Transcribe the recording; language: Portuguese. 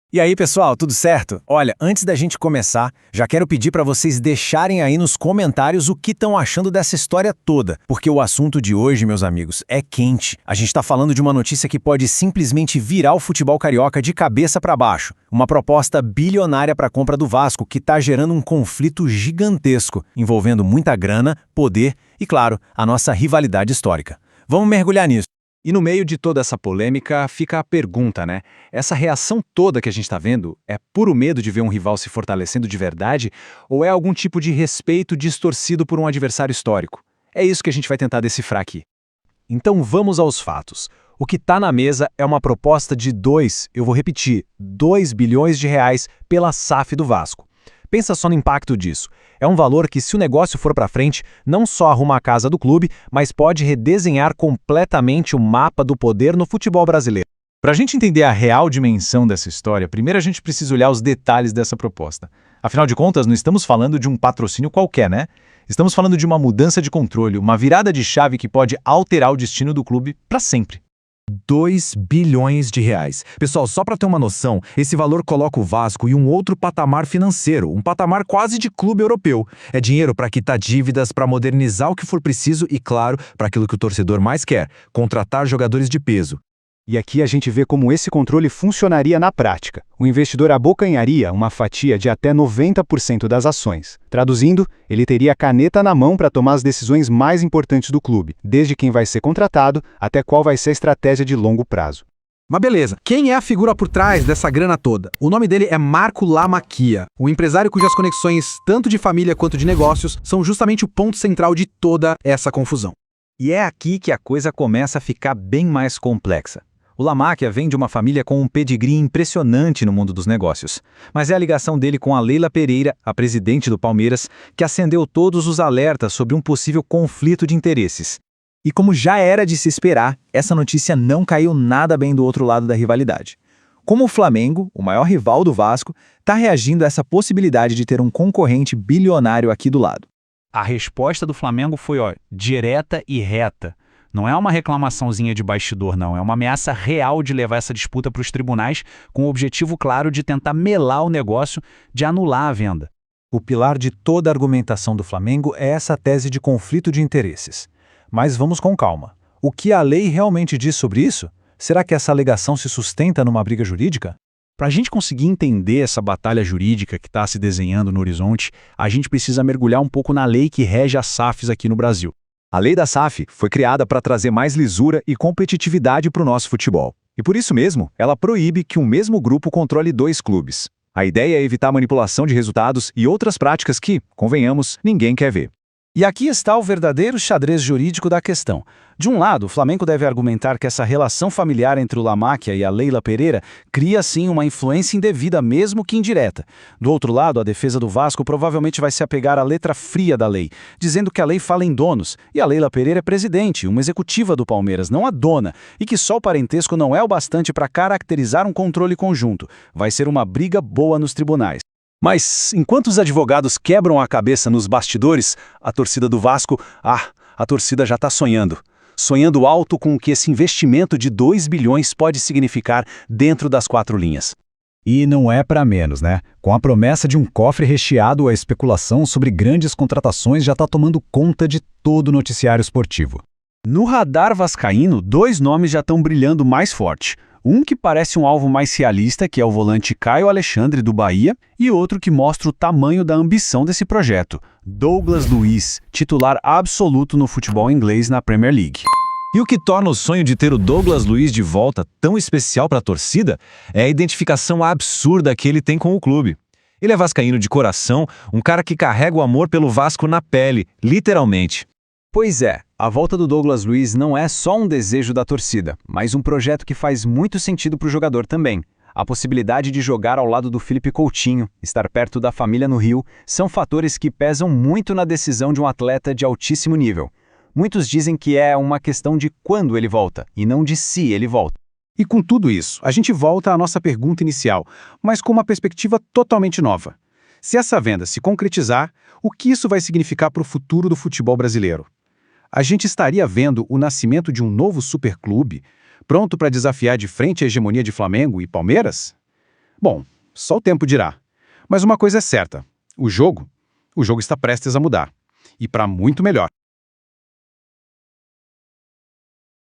E aí, pessoal, tudo certo? Olha, antes da gente começar, já quero pedir para vocês deixarem aí nos comentários o que estão achando dessa história toda, porque o assunto de hoje, meus amigos, é quente. A gente está falando de uma notícia que pode simplesmente virar o futebol carioca de cabeça para baixo. Uma proposta bilionária para a compra do Vasco que está gerando um conflito gigantesco, envolvendo muita grana, poder e, claro, a nossa rivalidade histórica. Vamos mergulhar nisso. E no meio de toda essa polêmica fica a pergunta, né? Essa reação toda que a gente está vendo é puro medo de ver um rival se fortalecendo de verdade ou é algum tipo de respeito distorcido por um adversário histórico? É isso que a gente vai tentar decifrar aqui. Então vamos aos fatos. O que está na mesa é uma proposta de 2 bilhões de reais pela SAF do Vasco. Pensa só no impacto disso. É um valor que, se o negócio for para frente, não só arruma a casa do clube, mas pode redesenhar completamente o mapa do poder no futebol brasileiro. Para a gente entender a real dimensão dessa história, primeiro a gente precisa olhar os detalhes dessa proposta. Afinal de contas, não estamos falando de um patrocínio qualquer, né? Estamos falando de uma mudança de controle, uma virada de chave que pode alterar o destino do clube para sempre. 2 bilhões de reais. Pessoal, só para ter uma noção, esse valor coloca o Vasco em um outro patamar financeiro, um patamar quase de clube europeu. É dinheiro para quitar dívidas, para modernizar o que for preciso e, claro, para aquilo que o torcedor mais quer, contratar jogadores de peso. E aqui a gente vê como esse controle funcionaria na prática. O investidor abocanharia uma fatia de até 90% das ações. Traduzindo, ele teria a caneta na mão para tomar as decisões mais importantes do clube, desde quem vai ser contratado até qual vai ser a estratégia de longo prazo. Mas beleza, quem é a figura por trás dessa grana toda? O nome dele é Marco Lamachia, um empresário cujas conexões, tanto de família quanto de negócios, são justamente o ponto central de toda essa confusão. E é aqui que a coisa começa a ficar bem mais complexa. O Lamachia vem de uma família com um pedigree impressionante no mundo dos negócios. Mas é a ligação dele com a Leila Pereira, a presidente do Palmeiras, que acendeu todos os alertas sobre um possível conflito de interesses. E como já era de se esperar, essa notícia não caiu nada bem do outro lado da rivalidade. Como o Flamengo, o maior rival do Vasco, está reagindo a essa possibilidade de ter um concorrente bilionário aqui do lado? A resposta do Flamengo foi, direta e reta. Não é uma reclamaçãozinha de bastidor, não. É uma ameaça real de levar essa disputa para os tribunais com o objetivo claro de tentar melar o negócio, de anular a venda. O pilar de toda a argumentação do Flamengo é essa tese de conflito de interesses. Mas vamos com calma. O que a lei realmente diz sobre isso? Será que essa alegação se sustenta numa briga jurídica? Para a gente conseguir entender essa batalha jurídica que está se desenhando no horizonte, a gente precisa mergulhar um pouco na lei que rege as SAFs aqui no Brasil. A lei da SAF foi criada para trazer mais lisura e competitividade para o nosso futebol. E por isso mesmo, ela proíbe que um mesmo grupo controle 2 clubes. A ideia é evitar manipulação de resultados e outras práticas que, convenhamos, ninguém quer ver. E aqui está o verdadeiro xadrez jurídico da questão. De um lado, o Flamengo deve argumentar que essa relação familiar entre o Lamachia e a Leila Pereira cria, sim, uma influência indevida, mesmo que indireta. Do outro lado, a defesa do Vasco provavelmente vai se apegar à letra fria da lei, dizendo que a lei fala em donos, e a Leila Pereira é presidente, uma executiva do Palmeiras, não a dona, e que só o parentesco não é o bastante para caracterizar um controle conjunto. Vai ser uma briga boa nos tribunais. Mas, enquanto os advogados quebram a cabeça nos bastidores, a torcida do Vasco, a torcida já está sonhando. Sonhando alto com o que esse investimento de 2 bilhões pode significar dentro das 4 linhas. E não é para menos, né? Com a promessa de um cofre recheado, a especulação sobre grandes contratações já está tomando conta de todo o noticiário esportivo. No radar vascaíno, 2 nomes já estão brilhando mais forte. Um que parece um alvo mais realista, que é o volante Caio Alexandre, do Bahia, e outro que mostra o tamanho da ambição desse projeto, Douglas Luiz, titular absoluto no futebol inglês na Premier League. E o que torna o sonho de ter o Douglas Luiz de volta tão especial para a torcida é a identificação absurda que ele tem com o clube. Ele é vascaíno de coração, um cara que carrega o amor pelo Vasco na pele, literalmente. Pois é, a volta do Douglas Luiz não é só um desejo da torcida, mas um projeto que faz muito sentido para o jogador também. A possibilidade de jogar ao lado do Felipe Coutinho, estar perto da família no Rio, são fatores que pesam muito na decisão de um atleta de altíssimo nível. Muitos dizem que é uma questão de quando ele volta, e não de se ele volta. E com tudo isso, a gente volta à nossa pergunta inicial, mas com uma perspectiva totalmente nova. Se essa venda se concretizar, o que isso vai significar para o futuro do futebol brasileiro? A gente estaria vendo o nascimento de um novo superclube, pronto para desafiar de frente a hegemonia de Flamengo e Palmeiras? Bom, só o tempo dirá. Mas uma coisa é certa, o jogo está prestes a mudar. E para muito melhor.